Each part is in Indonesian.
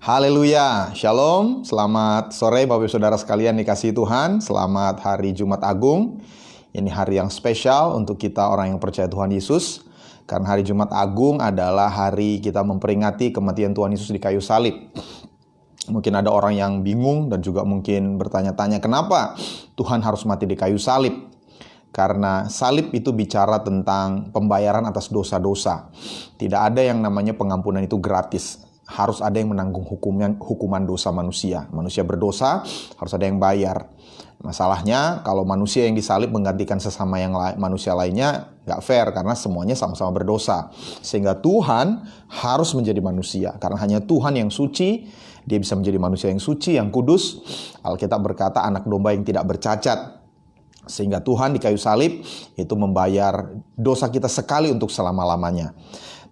Haleluya, Shalom, selamat sore Bapak Ibu Saudara sekalian dikasihi Tuhan. Selamat hari Jumat Agung. Ini hari yang spesial untuk kita orang yang percaya Tuhan Yesus. Karena hari Jumat Agung adalah hari kita memperingati kematian Tuhan Yesus di kayu salib. Mungkin ada orang yang bingung dan juga mungkin bertanya-tanya kenapa Tuhan harus mati di kayu salib. Karena salib itu bicara tentang pembayaran atas dosa-dosa. Tidak ada yang namanya pengampunan itu gratis. Harus ada yang menanggung hukuman dosa manusia. Manusia berdosa, harus ada yang bayar. Masalahnya, kalau manusia yang disalib menggantikan sesama manusia lainnya, nggak fair karena semuanya sama-sama berdosa. Sehingga Tuhan harus menjadi manusia. Karena hanya Tuhan yang suci, Dia bisa menjadi manusia yang suci, yang kudus. Alkitab berkata anak domba yang tidak bercacat. Sehingga Tuhan di kayu salib itu membayar dosa kita sekali untuk selama-lamanya.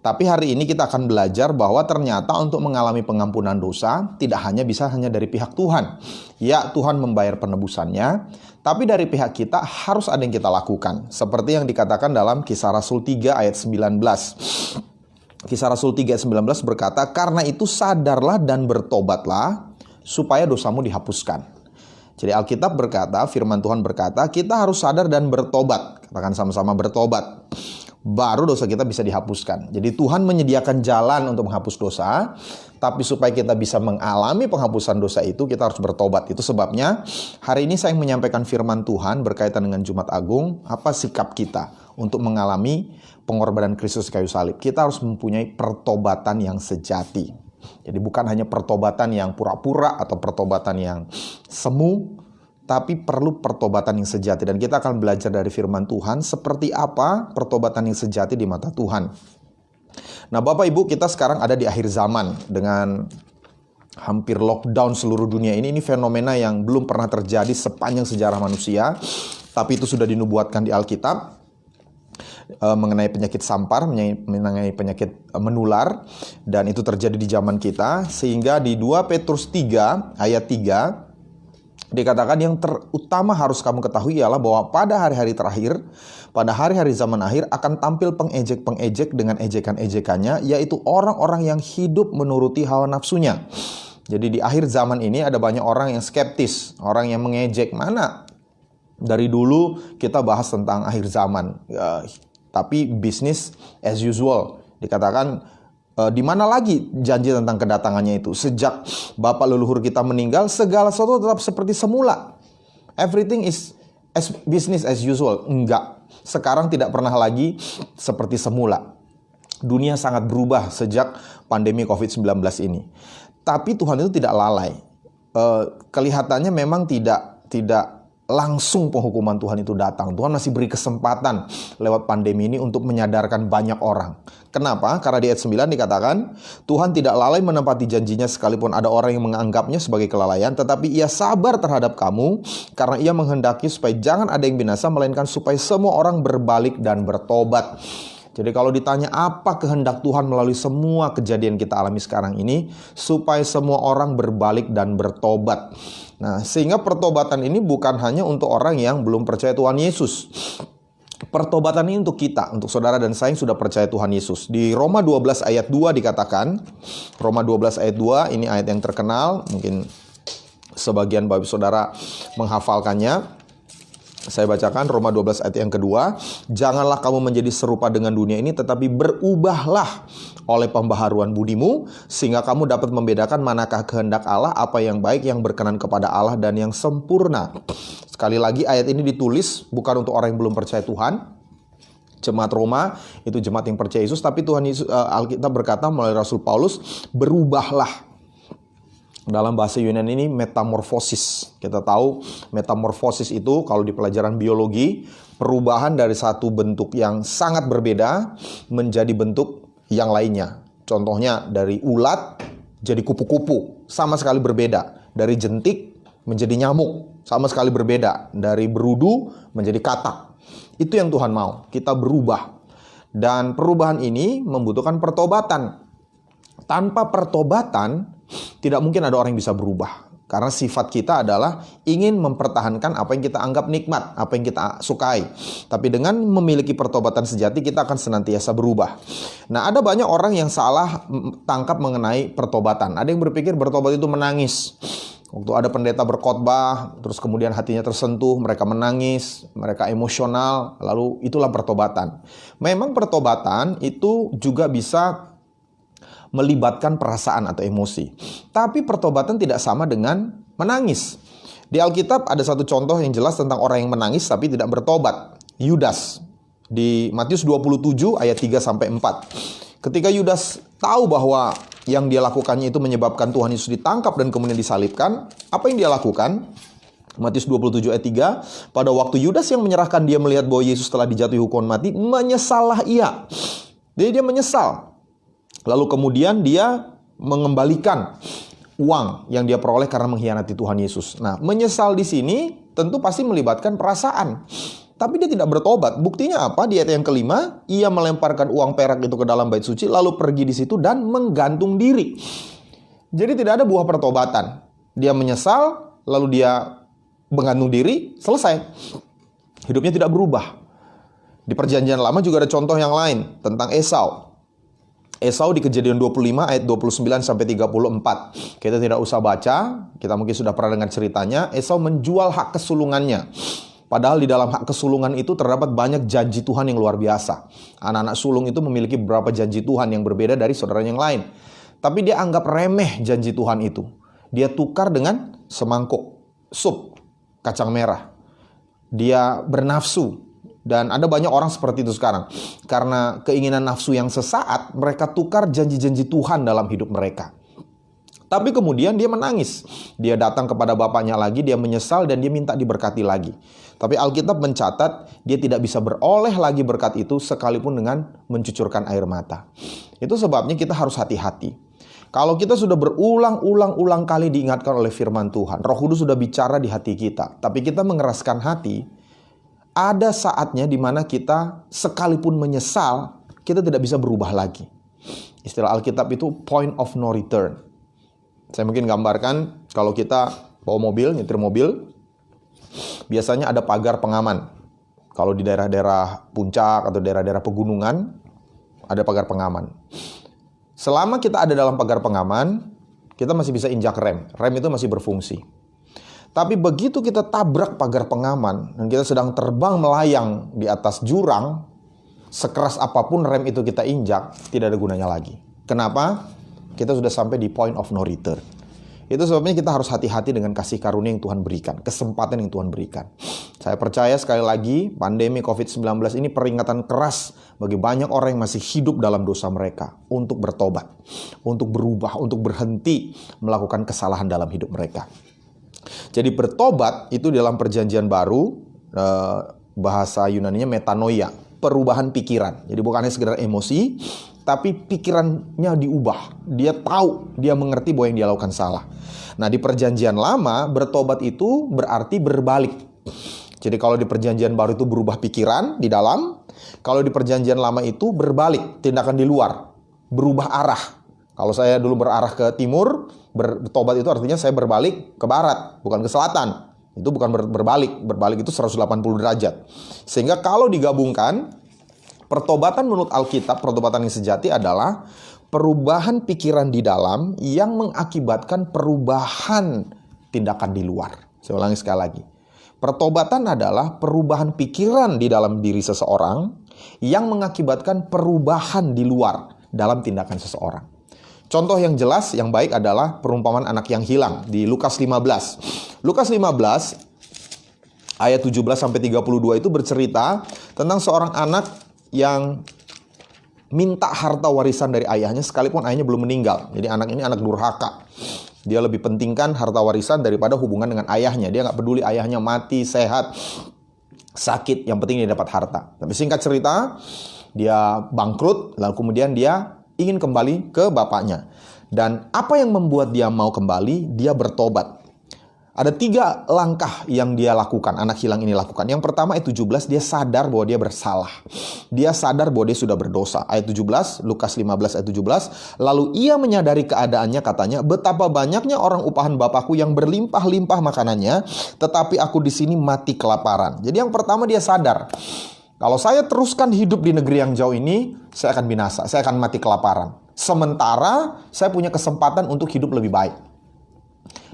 Tapi hari ini kita akan belajar bahwa ternyata untuk mengalami pengampunan dosa tidak bisa hanya dari pihak Tuhan. Ya, Tuhan membayar penebusannya, tapi dari pihak kita harus ada yang kita lakukan. Seperti yang dikatakan dalam Kisah Rasul 3 ayat 19. Kisah Rasul 3 ayat 19 berkata, "Karena itu sadarlah dan bertobatlah supaya dosamu dihapuskan." Jadi Alkitab berkata, firman Tuhan berkata, kita harus sadar dan bertobat. Katakan sama-sama bertobat. Baru dosa kita bisa dihapuskan. Jadi Tuhan menyediakan jalan untuk menghapus dosa, tapi supaya kita bisa mengalami penghapusan dosa itu, kita harus bertobat. Itu sebabnya hari ini saya menyampaikan firman Tuhan berkaitan dengan Jumat Agung, apa sikap kita untuk mengalami pengorbanan Kristus di kayu salib. Kita harus mempunyai pertobatan yang sejati. Jadi bukan hanya pertobatan yang pura-pura atau pertobatan yang semu, tapi perlu pertobatan yang sejati. Dan kita akan belajar dari firman Tuhan seperti apa pertobatan yang sejati di mata Tuhan. Nah Bapak Ibu, kita sekarang ada di akhir zaman dengan hampir lockdown seluruh dunia ini. Ini fenomena yang belum pernah terjadi sepanjang sejarah manusia. Tapi itu sudah dinubuatkan di Alkitab. Mengenai penyakit sampar, mengenai penyakit menular. Dan itu terjadi di zaman kita. Sehingga di 2 Petrus 3 ayat 3 dikatakan yang terutama harus kamu ketahui ialah bahwa pada hari-hari terakhir, pada hari-hari zaman akhir akan tampil pengejek-pengejek dengan ejekan-ejekannya, yaitu orang-orang yang hidup menuruti hawa nafsunya. Jadi di akhir zaman ini ada banyak orang yang skeptis, orang yang mengejek. Mana? Dari dulu kita bahas tentang akhir zaman, tapi business as usual. Dikatakan di mana lagi janji tentang kedatangannya itu? Sejak bapak leluhur kita meninggal, segala sesuatu tetap seperti semula. Everything is business as usual. Enggak. Sekarang tidak pernah lagi seperti semula. Dunia sangat berubah sejak pandemi COVID-19 ini. Tapi Tuhan itu tidak lalai. Kelihatannya memang tidak langsung penghukuman Tuhan itu datang. Tuhan masih beri kesempatan lewat pandemi ini untuk menyadarkan banyak orang. Kenapa? Karena di ayat 9 dikatakan, Tuhan tidak lalai menepati janjinya sekalipun ada orang yang menganggapnya sebagai kelalaian, tetapi ia sabar terhadap kamu, karena ia menghendaki supaya jangan ada yang binasa, melainkan supaya semua orang berbalik dan bertobat. Jadi kalau ditanya apa kehendak Tuhan melalui semua kejadian kita alami sekarang ini, supaya semua orang berbalik dan bertobat. Nah, sehingga pertobatan ini bukan hanya untuk orang yang belum percaya Tuhan Yesus. Pertobatan ini untuk kita, untuk saudara dan saya yang sudah percaya Tuhan Yesus. Di Roma 12 ayat 2 dikatakan, Roma 12 ayat 2, ini ayat yang terkenal, mungkin sebagian Bapak saudara menghafalkannya. Saya bacakan Roma 12 ayat yang kedua. Janganlah kamu menjadi serupa dengan dunia ini, tetapi berubahlah oleh pembaharuan budimu, sehingga kamu dapat membedakan manakah kehendak Allah, apa yang baik, yang berkenan kepada Allah, dan yang sempurna. Sekali lagi ayat ini ditulis bukan untuk orang yang belum percaya Tuhan. Jemaat Roma itu jemaat yang percaya Yesus, tapi Tuhan Yesus, Alkitab berkata melalui Rasul Paulus, berubahlah. Dalam bahasa Yunani ini metamorfosis. Kita tahu metamorfosis itu kalau di pelajaran biologi, perubahan dari satu bentuk yang sangat berbeda menjadi bentuk yang lainnya. Contohnya dari ulat jadi kupu-kupu, sama sekali berbeda. Dari jentik menjadi nyamuk, sama sekali berbeda. Dari berudu menjadi katak. Itu yang Tuhan mau, kita berubah. Dan perubahan ini membutuhkan pertobatan. Tanpa pertobatan, tidak mungkin ada orang yang bisa berubah. Karena sifat kita adalah ingin mempertahankan apa yang kita anggap nikmat, apa yang kita sukai. Tapi dengan memiliki pertobatan sejati, kita akan senantiasa berubah. Nah, ada banyak orang yang salah tangkap mengenai pertobatan. Ada yang berpikir bertobat itu menangis. Waktu ada pendeta berkhotbah, terus kemudian hatinya tersentuh, mereka menangis, mereka emosional, lalu itulah pertobatan. Memang pertobatan itu juga bisa melibatkan perasaan atau emosi. Tapi pertobatan tidak sama dengan menangis. Di Alkitab ada satu contoh yang jelas tentang orang yang menangis tapi tidak bertobat. Yudas. Di Matius 27 ayat 3-4. Ketika Yudas tahu bahwa yang dia lakukannya itu menyebabkan Tuhan Yesus ditangkap dan kemudian disalibkan, apa yang dia lakukan? Matius 27 ayat 3, pada waktu Yudas yang menyerahkan dia melihat bahwa Yesus telah dijatuhi hukuman mati, menyesallah ia. Jadi dia menyesal. Lalu kemudian dia mengembalikan uang yang dia peroleh karena mengkhianati Tuhan Yesus. Nah, menyesal di sini tentu pasti melibatkan perasaan. Tapi dia tidak bertobat. Buktinya apa? Di ayat yang kelima, ia melemparkan uang perak itu ke dalam bait suci, lalu pergi di situ dan menggantung diri. Jadi tidak ada buah pertobatan. Dia menyesal, lalu dia menggantung diri, selesai. Hidupnya tidak berubah. Di Perjanjian Lama juga ada contoh yang lain tentang Esau. Esau di Kejadian 25 ayat 29-34. Kita tidak usah baca, kita mungkin sudah pernah dengar ceritanya. Esau menjual hak kesulungannya. Padahal di dalam hak kesulungan itu terdapat banyak janji Tuhan yang luar biasa. Anak-anak sulung itu memiliki beberapa janji Tuhan yang berbeda dari saudara yang lain. Tapi dia anggap remeh janji Tuhan itu. Dia tukar dengan semangkuk sup kacang merah. Dia bernafsu. Dan ada banyak orang seperti itu sekarang. Karena keinginan nafsu yang sesaat, mereka tukar janji-janji Tuhan dalam hidup mereka. Tapi kemudian dia menangis. Dia datang kepada bapaknya lagi, dia menyesal dan dia minta diberkati lagi. Tapi Alkitab mencatat, dia tidak bisa beroleh lagi berkat itu sekalipun dengan mencucurkan air mata. Itu sebabnya kita harus hati-hati. Kalau kita sudah berulang-ulang kali diingatkan oleh firman Tuhan, Roh Kudus sudah bicara di hati kita, tapi kita mengeraskan hati, ada saatnya di mana kita sekalipun menyesal, kita tidak bisa berubah lagi. Istilah Alkitab itu point of no return. Saya mungkin gambarkan kalau kita bawa mobil, nyetir mobil, biasanya ada pagar pengaman. Kalau di daerah-daerah puncak atau daerah-daerah pegunungan, ada pagar pengaman. Selama kita ada dalam pagar pengaman, kita masih bisa injak rem. Rem itu masih berfungsi. Tapi begitu kita tabrak pagar pengaman dan kita sedang terbang melayang di atas jurang, sekeras apapun rem itu kita injak, tidak ada gunanya lagi. Kenapa? Kita sudah sampai di point of no return. Itu sebabnya kita harus hati-hati dengan kasih karunia yang Tuhan berikan, kesempatan yang Tuhan berikan. Saya percaya sekali lagi, pandemi COVID-19 ini peringatan keras bagi banyak orang yang masih hidup dalam dosa mereka untuk bertobat, untuk berubah, untuk berhenti melakukan kesalahan dalam hidup mereka. Jadi bertobat itu dalam perjanjian baru, bahasa Yunaninya metanoia, perubahan pikiran. Jadi bukan hanya sekedar emosi, tapi pikirannya diubah. Dia tahu, dia mengerti bahwa yang dia lakukan salah. Nah, di perjanjian lama, bertobat itu berarti berbalik. Jadi kalau di perjanjian baru itu berubah pikiran di dalam, kalau di perjanjian lama itu berbalik, tindakan di luar, berubah arah. Kalau saya dulu berarah ke timur, bertobat itu artinya saya berbalik ke barat, bukan ke selatan. Itu bukan berbalik. Berbalik itu 180 derajat. Sehingga kalau digabungkan, pertobatan menurut Alkitab, pertobatan yang sejati adalah perubahan pikiran di dalam yang mengakibatkan perubahan tindakan di luar. Saya ulangi sekali lagi. Pertobatan adalah perubahan pikiran di dalam diri seseorang yang mengakibatkan perubahan di luar dalam tindakan seseorang. Contoh yang jelas, yang baik adalah perumpamaan anak yang hilang di Lukas 15. Lukas 15 ayat 17-32 itu bercerita tentang seorang anak yang minta harta warisan dari ayahnya sekalipun ayahnya belum meninggal. Jadi anak ini anak durhaka. Dia lebih pentingkan harta warisan daripada hubungan dengan ayahnya. Dia nggak peduli ayahnya mati, sehat, sakit. Yang penting dia dapat harta. Tapi singkat cerita, dia bangkrut, lalu kemudian dia ingin kembali ke bapaknya. Dan apa yang membuat dia mau kembali? Dia bertobat. Ada 3 langkah yang dia lakukan, anak hilang ini lakukan. Yang pertama ayat 17, dia sadar bahwa dia bersalah. Dia sadar bahwa dia sudah berdosa. Ayat 17, Lukas 15 ayat 17. Lalu ia menyadari keadaannya, katanya, betapa banyaknya orang upahan Bapakku yang berlimpah-limpah makanannya, tetapi aku di sini mati kelaparan. Jadi yang pertama dia sadar, kalau saya teruskan hidup di negeri yang jauh ini, saya akan binasa, saya akan mati kelaparan. Sementara saya punya kesempatan untuk hidup lebih baik.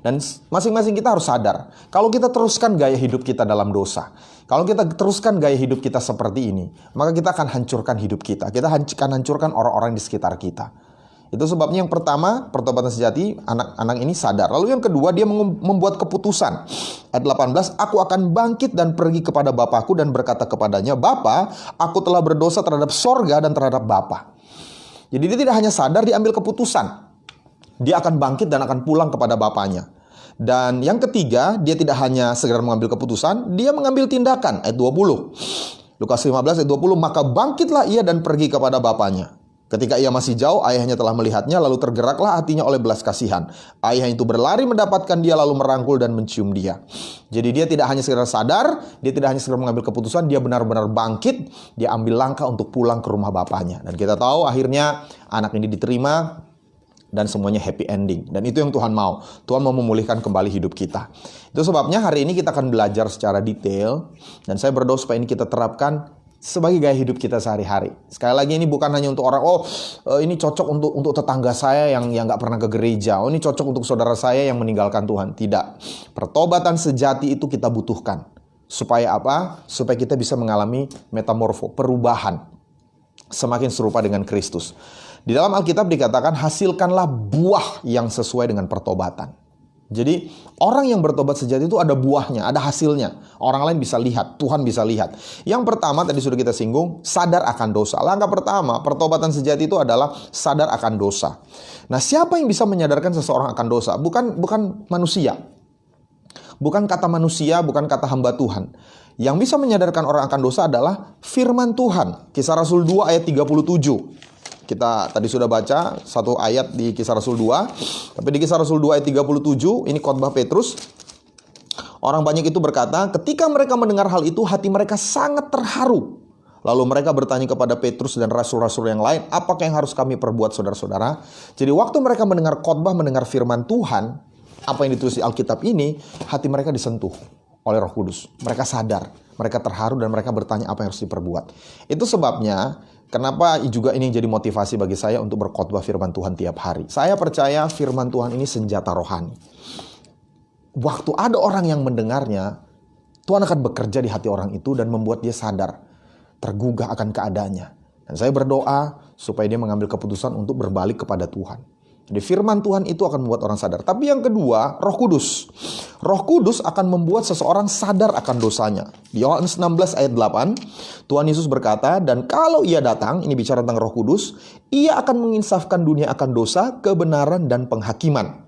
Dan masing-masing kita harus sadar, kalau kita teruskan gaya hidup kita dalam dosa, kalau kita teruskan gaya hidup kita seperti ini, maka kita akan hancurkan hidup kita. Kita akan hancurkan orang-orang di sekitar kita. Itu sebabnya yang pertama, pertobatan sejati, anak-anak ini sadar. Lalu yang kedua, dia membuat keputusan. Ayat 18, aku akan bangkit dan pergi kepada Bapakku dan berkata kepadanya, Bapa, aku telah berdosa terhadap sorga dan terhadap Bapa. Jadi dia tidak hanya sadar, dia ambil keputusan. Dia akan bangkit dan akan pulang kepada Bapaknya. Dan yang ketiga, dia tidak hanya sekedar mengambil keputusan, dia mengambil tindakan. Ayat 20. Lukas 15 ayat 20, maka bangkitlah ia dan pergi kepada bapaknya. Ketika ia masih jauh, ayahnya telah melihatnya, lalu tergeraklah hatinya oleh belas kasihan. Ayah itu berlari mendapatkan dia, lalu merangkul dan mencium dia. Jadi dia tidak hanya sekedar sadar, dia tidak hanya sekedar mengambil keputusan, dia benar-benar bangkit, dia ambil langkah untuk pulang ke rumah bapaknya. Dan kita tahu akhirnya anak ini diterima, dan semuanya happy ending. Dan itu yang Tuhan mau. Tuhan mau memulihkan kembali hidup kita. Itu sebabnya hari ini kita akan belajar secara detail. Dan saya berdoa supaya ini kita terapkan sebagai gaya hidup kita sehari-hari. Sekali lagi ini bukan hanya untuk orang, ini cocok untuk tetangga saya yang gak pernah ke gereja. Ini cocok untuk saudara saya yang meninggalkan Tuhan. Tidak. Pertobatan sejati itu kita butuhkan. Supaya apa? Supaya kita bisa mengalami metamorfo, perubahan. Semakin serupa dengan Kristus. Di dalam Alkitab dikatakan, hasilkanlah buah yang sesuai dengan pertobatan. Jadi, orang yang bertobat sejati itu ada buahnya, ada hasilnya. Orang lain bisa lihat, Tuhan bisa lihat. Yang pertama, tadi sudah kita singgung, sadar akan dosa. Langkah pertama, pertobatan sejati itu adalah sadar akan dosa. Nah, siapa yang bisa menyadarkan seseorang akan dosa? Bukan manusia. Bukan kata manusia, bukan kata hamba Tuhan. Yang bisa menyadarkan orang akan dosa adalah firman Tuhan. Kisah Rasul 2 ayat 37. Kita tadi sudah baca satu ayat di Kisah Rasul 2. Tapi di Kisah Rasul 2 ayat 37, ini khotbah Petrus. Orang banyak itu berkata, ketika mereka mendengar hal itu, hati mereka sangat terharu. Lalu mereka bertanya kepada Petrus dan rasul-rasul yang lain, apakah yang harus kami perbuat, saudara-saudara? Jadi waktu mereka mendengar khotbah, mendengar firman Tuhan, apa yang ditulis di Alkitab ini, hati mereka disentuh oleh Roh Kudus. Mereka sadar, mereka terharu, dan mereka bertanya apa yang harus diperbuat. Itu sebabnya kenapa juga ini jadi motivasi bagi saya untuk berkhotbah firman Tuhan tiap hari. Saya percaya firman Tuhan ini senjata rohani. Waktu ada orang yang mendengarnya, Tuhan akan bekerja di hati orang itu dan membuat dia sadar, tergugah akan keadaannya. Dan saya berdoa supaya dia mengambil keputusan untuk berbalik kepada Tuhan. Jadi firman Tuhan itu akan membuat orang sadar. Tapi yang kedua, Roh Kudus. Roh Kudus akan membuat seseorang sadar akan dosanya. Di Yohanes 16 ayat 8, Tuhan Yesus berkata, dan kalau ia datang, ini bicara tentang Roh Kudus, ia akan menginsafkan dunia akan dosa, kebenaran, dan penghakiman.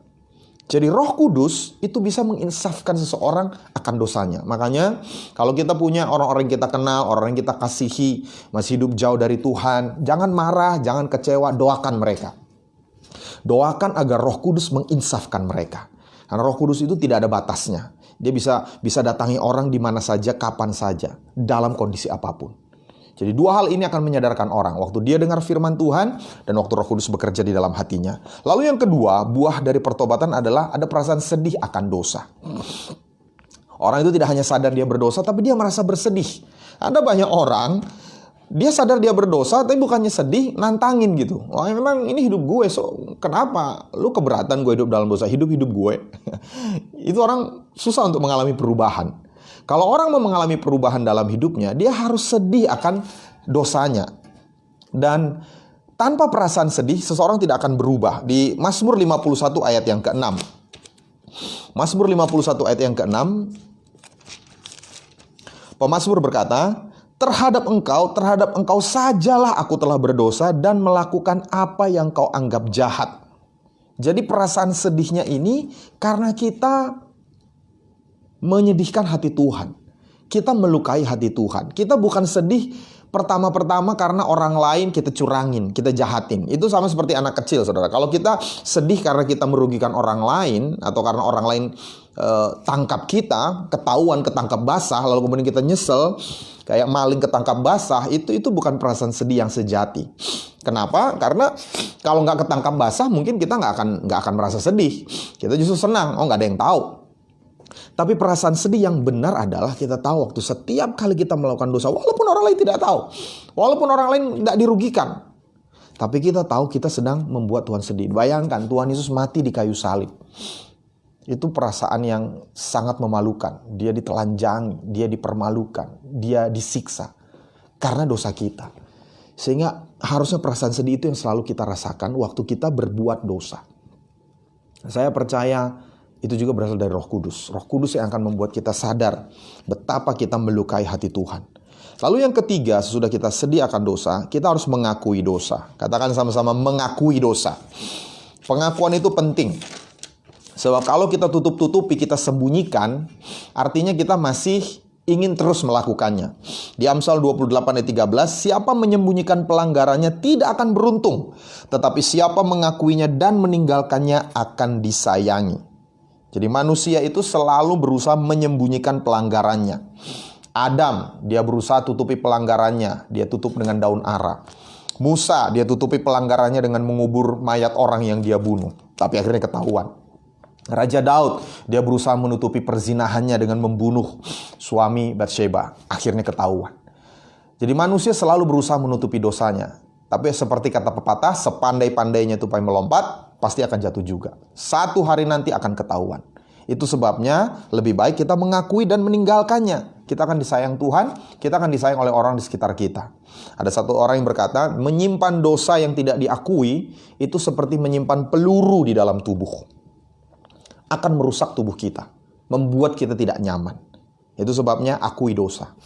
Jadi Roh Kudus itu bisa menginsafkan seseorang akan dosanya. Makanya kalau kita punya orang-orang yang kita kenal, orang yang kita kasihi, masih hidup jauh dari Tuhan, jangan marah, jangan kecewa, doakan mereka. Doakan agar Roh Kudus menginsafkan mereka. Karena Roh Kudus itu tidak ada batasnya. Dia bisa datangi orang di mana saja, kapan saja, dalam kondisi apapun. Jadi dua hal ini akan menyadarkan orang. Waktu dia dengar firman Tuhan, dan waktu Roh Kudus bekerja di dalam hatinya. Lalu yang kedua, buah dari pertobatan adalah ada perasaan sedih akan dosa. Orang itu tidak hanya sadar dia berdosa, tapi dia merasa bersedih. Ada banyak orang, dia sadar dia berdosa, tapi bukannya sedih, nantangin gitu. Wah, memang ini hidup gue, so kenapa lu keberatan gue hidup dalam dosa? Hidup gue. Itu orang susah untuk mengalami perubahan. Kalau orang mau mengalami perubahan dalam hidupnya, dia harus sedih akan dosanya. Dan tanpa perasaan sedih, seseorang tidak akan berubah. Di Mazmur 51 ayat yang ke-6. Mazmur 51 ayat yang ke-6, pemazmur berkata, terhadap engkau sajalah aku telah berdosa dan melakukan apa yang kau anggap jahat. Jadi perasaan sedihnya ini karena kita menyedihkan hati Tuhan. Kita melukai hati Tuhan. Kita bukan sedih pertama-pertama karena orang lain kita curangin, kita jahatin. Itu sama seperti anak kecil, saudara. Kalau kita sedih karena kita merugikan orang lain, atau karena orang lain tangkap kita, ketahuan ketangkap basah, lalu kemudian kita nyesel, kayak maling ketangkap basah, itu bukan perasaan sedih yang sejati. Kenapa? Karena kalau nggak ketangkap basah, mungkin kita nggak akan merasa sedih. Kita justru senang, nggak ada yang tahu. Tapi perasaan sedih yang benar adalah kita tahu waktu setiap kali kita melakukan dosa, walaupun orang lain tidak tahu, walaupun orang lain tidak dirugikan, tapi kita tahu kita sedang membuat Tuhan sedih. Bayangkan Tuhan Yesus mati di kayu salib. Itu perasaan yang sangat memalukan. Dia ditelanjangi, dia dipermalukan, dia disiksa karena dosa kita. Sehingga harusnya perasaan sedih itu yang selalu kita rasakan waktu kita berbuat dosa. Saya percaya itu juga berasal dari Roh Kudus. Roh Kudus yang akan membuat kita sadar betapa kita melukai hati Tuhan. Lalu yang ketiga, sesudah kita sedih akan dosa, kita harus mengakui dosa. Katakan sama-sama, mengakui dosa. Pengakuan itu penting. Sebab kalau kita tutup-tutupi, kita sembunyikan, artinya kita masih ingin terus melakukannya. Di Amsal 28 ayat 13, siapa menyembunyikan pelanggarannya tidak akan beruntung, tetapi siapa mengakuinya dan meninggalkannya akan disayangi. Jadi manusia itu selalu berusaha menyembunyikan pelanggarannya. Adam, dia berusaha tutupi pelanggarannya, dia tutup dengan daun ara. Musa, dia tutupi pelanggarannya dengan mengubur mayat orang yang dia bunuh, tapi akhirnya ketahuan. Raja Daud, dia berusaha menutupi perzinahannya dengan membunuh suami Batsheba, akhirnya ketahuan. Jadi manusia selalu berusaha menutupi dosanya. Tapi seperti kata pepatah, sepandai-pandainya tupai melompat, pasti akan jatuh juga. Satu hari nanti akan ketahuan. Itu sebabnya lebih baik kita mengakui dan meninggalkannya. Kita akan disayang Tuhan, kita akan disayang oleh orang di sekitar kita. Ada satu orang yang berkata, menyimpan dosa yang tidak diakui, itu seperti menyimpan peluru di dalam tubuh. Akan merusak tubuh kita, membuat kita tidak nyaman. Itu sebabnya akui dosa.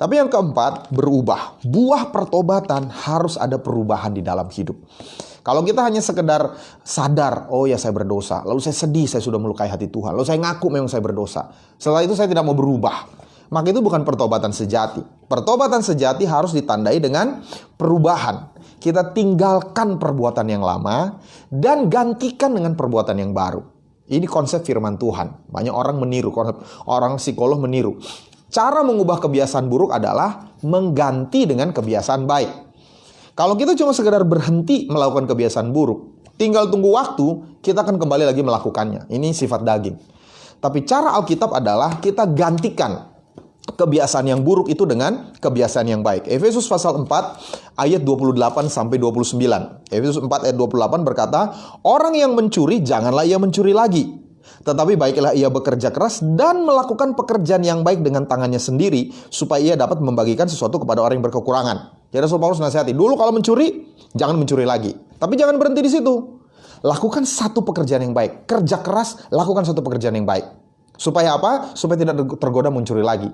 Tapi yang keempat, berubah. Buah pertobatan harus ada perubahan di dalam hidup. Kalau kita hanya sekedar sadar, oh ya saya berdosa, lalu saya sedih, saya sudah melukai hati Tuhan, lalu saya ngaku memang saya berdosa, setelah itu saya tidak mau berubah, maka itu bukan pertobatan sejati. Pertobatan sejati harus ditandai dengan perubahan. Kita tinggalkan perbuatan yang lama dan gantikan dengan perbuatan yang baru. Ini konsep firman Tuhan. Banyak orang meniru, orang psikolog meniru. Cara mengubah kebiasaan buruk adalah mengganti dengan kebiasaan baik. Kalau kita cuma sekedar berhenti melakukan kebiasaan buruk, tinggal tunggu waktu, kita akan kembali lagi melakukannya. Ini sifat daging. Tapi cara Alkitab adalah kita gantikan kebiasaan yang buruk itu dengan kebiasaan yang baik. Efesus pasal 4 ayat 28 sampai 29. Efesus 4 ayat 28 berkata, orang yang mencuri janganlah ia mencuri lagi, tetapi baiklah ia bekerja keras dan melakukan pekerjaan yang baik dengan tangannya sendiri, supaya ia dapat membagikan sesuatu kepada orang yang berkekurangan. Jadi Rasul Paulus nasihati, dulu kalau mencuri, jangan mencuri lagi. Tapi jangan berhenti di situ. Lakukan satu pekerjaan yang baik. Kerja keras, lakukan satu pekerjaan yang baik. Supaya apa? Supaya tidak tergoda mencuri lagi.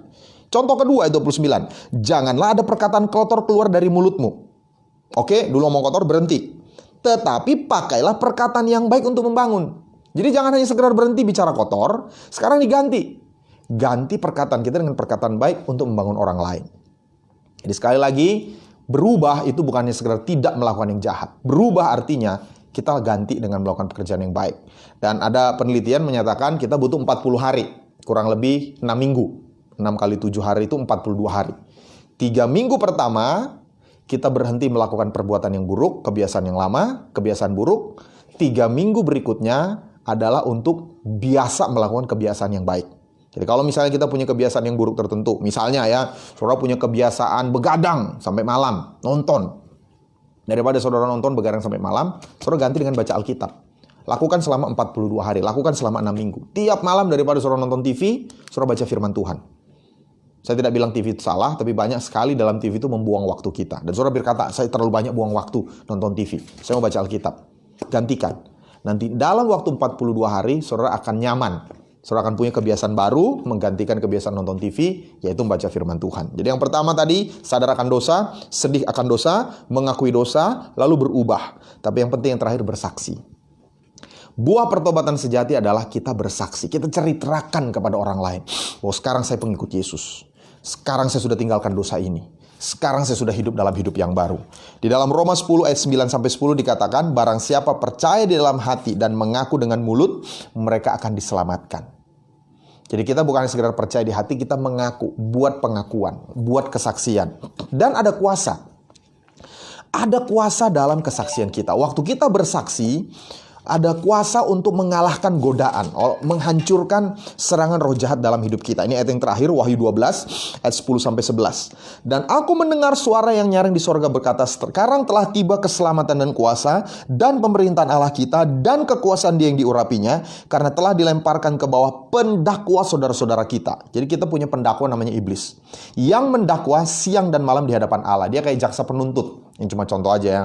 Contoh kedua ayat 29. Janganlah ada perkataan kotor keluar dari mulutmu. Oke, dulu ngomong kotor, berhenti. Tetapi pakailah perkataan yang baik untuk membangun. Jadi jangan hanya sekedar berhenti bicara kotor, sekarang diganti. Ganti perkataan kita dengan perkataan baik untuk membangun orang lain. Jadi sekali lagi, berubah itu bukannya sekedar tidak melakukan yang jahat. Berubah artinya kita ganti dengan melakukan pekerjaan yang baik. Dan ada penelitian menyatakan kita butuh 40 hari. Kurang lebih 6 minggu. 6 kali 7 hari itu 42 hari. 3 minggu pertama, kita berhenti melakukan perbuatan yang buruk, kebiasaan yang lama, kebiasaan buruk. 3 minggu berikutnya adalah untuk biasa melakukan kebiasaan yang baik. Jadi kalau misalnya kita punya kebiasaan yang buruk tertentu, misalnya ya, saudara punya kebiasaan begadang sampai malam, nonton. Daripada saudara nonton begadang sampai malam, saudara ganti dengan baca Alkitab. Lakukan selama 42 hari, lakukan selama 6 minggu. Tiap malam daripada saudara nonton TV, saudara baca firman Tuhan. Saya tidak bilang TV itu salah, tapi banyak sekali dalam TV itu membuang waktu kita. Dan saudara berkata, saya terlalu banyak buang waktu nonton TV. Saya mau baca Alkitab. Gantikan. Nanti dalam waktu 42 hari, saudara akan nyaman. Saudara akan punya kebiasaan baru, menggantikan kebiasaan nonton TV, yaitu membaca firman Tuhan. Jadi yang pertama tadi, sadar akan dosa, sedih akan dosa, mengakui dosa, lalu berubah. Tapi yang penting yang terakhir, bersaksi. Buah pertobatan sejati adalah kita bersaksi. Kita ceritakan kepada orang lain. Oh, sekarang saya pengikut Yesus. Sekarang saya sudah tinggalkan dosa ini. Sekarang saya sudah hidup dalam hidup yang baru. Di dalam Roma 10 ayat 9-10 dikatakan, barang siapa percaya di dalam hati dan mengaku dengan mulut, mereka akan diselamatkan. Jadi kita bukan sekedar percaya di hati, kita mengaku, buat pengakuan, buat kesaksian. Dan ada kuasa. Ada kuasa dalam kesaksian kita. Waktu kita bersaksi, ada kuasa untuk mengalahkan godaan, menghancurkan serangan roh jahat dalam hidup kita. Ini ayat yang terakhir, Wahyu 12, ayat 10-11. Dan aku mendengar suara yang nyaring di sorga berkata, sekarang telah tiba keselamatan dan kuasa, dan pemerintahan Allah kita, dan kekuasaan Dia yang diurapinya, karena telah dilemparkan ke bawah pendakwa saudara-saudara kita. Jadi kita punya pendakwa namanya iblis, yang mendakwa siang dan malam di hadapan Allah. Dia kayak jaksa penuntut. Ini cuma contoh aja ya.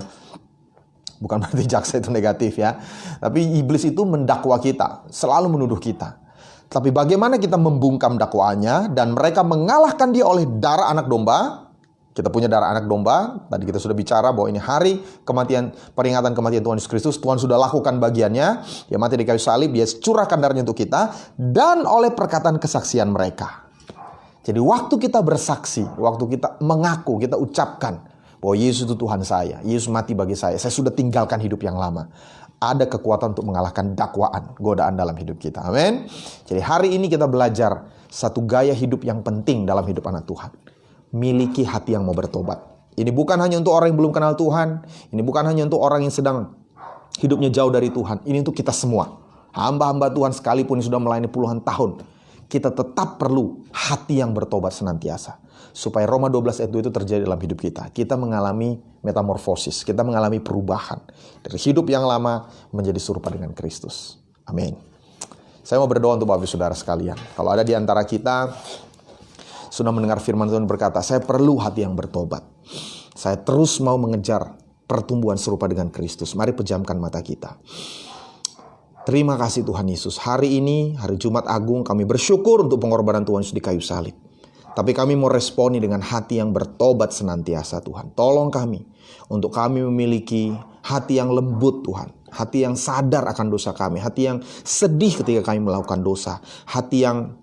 Bukan berarti jaksa itu negatif ya. Tapi iblis itu mendakwa kita, selalu menuduh kita. Tapi bagaimana kita membungkam dakwaannya dan mereka mengalahkan dia oleh darah anak domba. Kita punya darah anak domba. Tadi kita sudah bicara bahwa ini hari kematian, peringatan kematian Tuhan Yesus Kristus. Tuhan sudah lakukan bagiannya. Dia mati di kayu salib, dia curahkan darahnya untuk kita. Dan oleh perkataan kesaksian mereka. Jadi waktu kita bersaksi, waktu kita mengaku, kita ucapkan bahwa Yesus itu Tuhan saya, Yesus mati bagi saya sudah tinggalkan hidup yang lama. Ada kekuatan untuk mengalahkan dakwaan, godaan dalam hidup kita. Amin. Jadi hari ini kita belajar satu gaya hidup yang penting dalam hidup anak Tuhan. Miliki hati yang mau bertobat. Ini bukan hanya untuk orang yang belum kenal Tuhan. Ini bukan hanya untuk orang yang sedang hidupnya jauh dari Tuhan. Ini untuk kita semua. Hamba-hamba Tuhan sekalipun yang sudah melayani puluhan tahun. Kita tetap perlu hati yang bertobat senantiasa. Supaya Roma 12 ayat 2 itu terjadi dalam hidup kita. Kita mengalami metamorfosis. Kita mengalami perubahan. Dari hidup yang lama menjadi serupa dengan Kristus. Amin. Saya mau berdoa untuk Bapak Saudara sekalian. Kalau ada di antara kita sudah mendengar firman Tuhan berkata, saya perlu hati yang bertobat. Saya terus mau mengejar pertumbuhan serupa dengan Kristus. Mari pejamkan mata kita. Terima kasih Tuhan Yesus. Hari ini, hari Jumat Agung, kami bersyukur untuk pengorbanan Tuhan Yesus di kayu salib. Tapi kami mau responi dengan hati yang bertobat senantiasa Tuhan. Tolong kami untuk kami memiliki hati yang lembut Tuhan. Hati yang sadar akan dosa kami. Hati yang sedih ketika kami melakukan dosa. Hati yang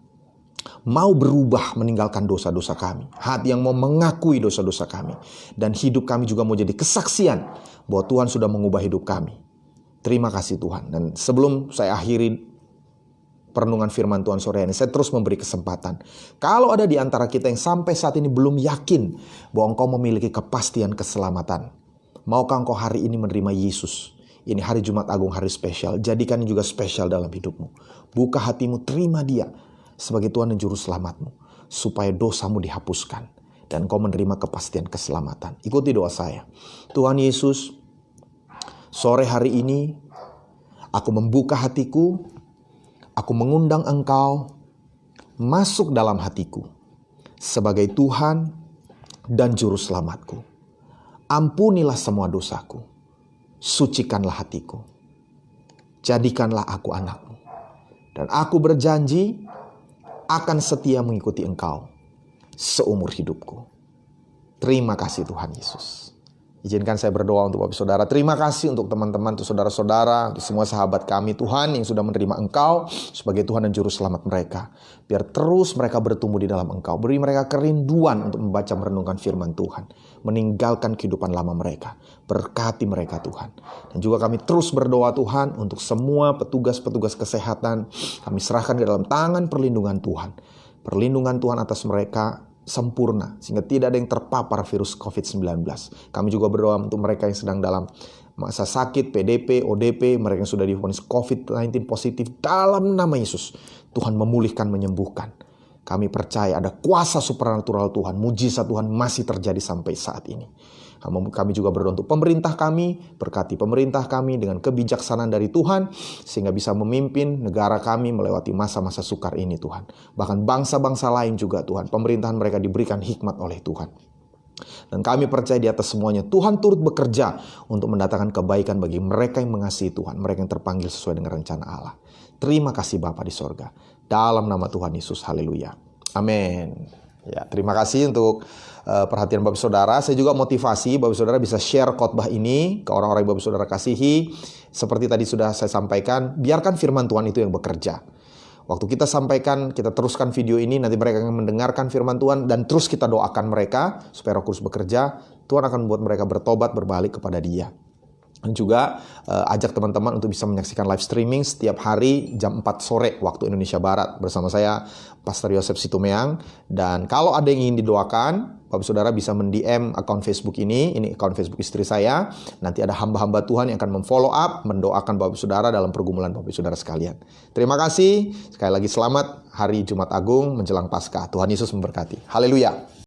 mau berubah meninggalkan dosa-dosa kami. Hati yang mau mengakui dosa-dosa kami. Dan hidup kami juga mau jadi kesaksian bahwa Tuhan sudah mengubah hidup kami. Terima kasih Tuhan. Dan sebelum saya akhiri perenungan firman Tuhan sore ini, saya terus memberi kesempatan. Kalau ada di antara kita yang sampai saat ini belum yakin bahwa engkau memiliki kepastian keselamatan, maukah engkau hari ini menerima Yesus? Ini hari Jumat Agung, hari spesial. Jadikan juga spesial dalam hidupmu. Buka hatimu, terima Dia sebagai Tuhan dan Juru Selamatmu, supaya dosamu dihapuskan dan engkau menerima kepastian keselamatan. Ikuti doa saya. Tuhan Yesus, sore hari ini aku membuka hatiku. Aku mengundang Engkau masuk dalam hatiku sebagai Tuhan dan Juru Selamatku. Ampunilah semua dosaku. Sucikanlah hatiku. Jadikanlah aku anakmu. Dan aku berjanji akan setia mengikuti Engkau seumur hidupku. Terima kasih Tuhan Yesus. Izinkan saya berdoa untuk Bapak Saudara. Terima kasih untuk teman-teman, untuk saudara-saudara, untuk semua sahabat kami Tuhan yang sudah menerima Engkau sebagai Tuhan dan Juru Selamat mereka. Biar terus mereka bertumbuh di dalam Engkau. Beri mereka kerinduan untuk membaca merenungkan firman Tuhan. Meninggalkan kehidupan lama mereka. Berkati mereka Tuhan. Dan juga kami terus berdoa Tuhan untuk semua petugas-petugas kesehatan. Kami serahkan ke dalam tangan perlindungan Tuhan. Perlindungan Tuhan atas mereka sempurna, sehingga tidak ada yang terpapar virus COVID-19. Kami juga berdoa untuk mereka yang sedang dalam masa sakit, PDP, ODP, mereka yang sudah divonis COVID-19 positif, dalam nama Yesus, Tuhan memulihkan, menyembuhkan. Kami percaya ada kuasa supernatural Tuhan, mujizat Tuhan masih terjadi sampai saat ini. Kami juga berdoa untuk pemerintah kami, berkati pemerintah kami dengan kebijaksanaan dari Tuhan, sehingga bisa memimpin negara kami melewati masa-masa sukar ini Tuhan. Bahkan bangsa-bangsa lain juga Tuhan, pemerintahan mereka diberikan hikmat oleh Tuhan. Dan kami percaya di atas semuanya, Tuhan turut bekerja untuk mendatangkan kebaikan bagi mereka yang mengasihi Tuhan, mereka yang terpanggil sesuai dengan rencana Allah. Terima kasih Bapa di sorga, dalam nama Tuhan Yesus, haleluya. Amin. Ya, terima kasih untuk perhatian Bapak Saudara. Saya juga motivasi Bapak Saudara bisa share khotbah ini ke orang-orang yang Bapak Saudara kasihi. Seperti tadi sudah saya sampaikan, biarkan firman Tuhan itu yang bekerja. Waktu kita sampaikan, kita teruskan video ini, nanti mereka akan mendengarkan firman Tuhan dan terus kita doakan mereka supaya Roh Kudus bekerja. Tuhan akan membuat mereka bertobat, berbalik kepada Dia. Juga ajak teman-teman untuk bisa menyaksikan live streaming setiap hari jam 4 sore waktu Indonesia Barat bersama saya Pastor Yosef Situmeang. Dan kalau ada yang ingin didoakan, Bapak Saudara bisa men-DM akun Facebook ini akun Facebook istri saya. Nanti ada hamba-hamba Tuhan yang akan memfollow up, mendoakan Bapak Saudara dalam pergumulan Bapak Saudara sekalian. Terima kasih. Sekali lagi selamat hari Jumat Agung menjelang Paskah. Tuhan Yesus memberkati. Haleluya.